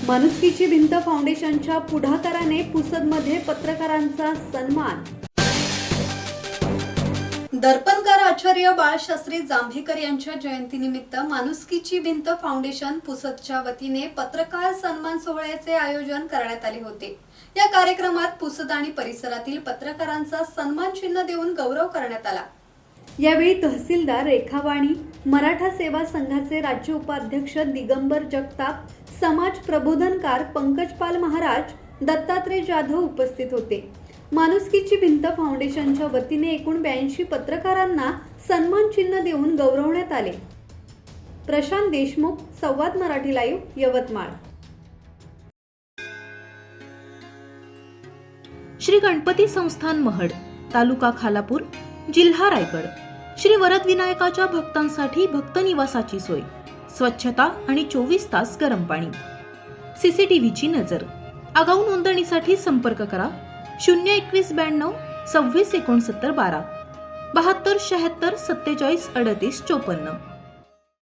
माणुसकीची भिंत फाउंडेशनच्या पुढाकाराने पुसदमध्ये पत्रकारांचा सन्मान। दर्पणकार आचार्य बाळशास्त्री जांभेकर यांच्या जयंतीनिमित्त माणुसकीची भिंत फाउंडेशन पुसदच्या वतीने पत्रकार सन्मान सोहळ्याचे आयोजन करण्यात आले होते। या कार्यक्रमात पुसद आणि परिसरातील पत्रकारांचा सन्मान चिन्ह देऊन गौरव करण्यात आला। यावेळी तहसीलदार रेखावाणी, मराठा सेवा संघाचे राज्य उपाध्यक्ष दिगंबर जगताप, समाज प्रबोधनकार पंकजपाल महाराज, दत्तात्रय जाधव उपस्थित होते। माणुसकीची भिंत फाउंडेशनच्या वतीने एकूण 82 पत्रकारांना सन्मान चिन्ह देऊन गौरवण्यात आले। प्रशांत देशमुख, संवाद मराठी लाईव्ह, यवतमाळ। श्री गणपती संस्थान महड, तालुका खालापूर, जिल्हा रायगड। श्री वरद विनायकाच्या भक्तांसाठी भक्त निवासाची सोय, स्वच्छता आणि 24 तास गरम पाणी, सीसीटीव्हीची नजर। आगाऊ नोंदणीसाठी संपर्क करा 02192 26 69 12 72 76 47 38 54।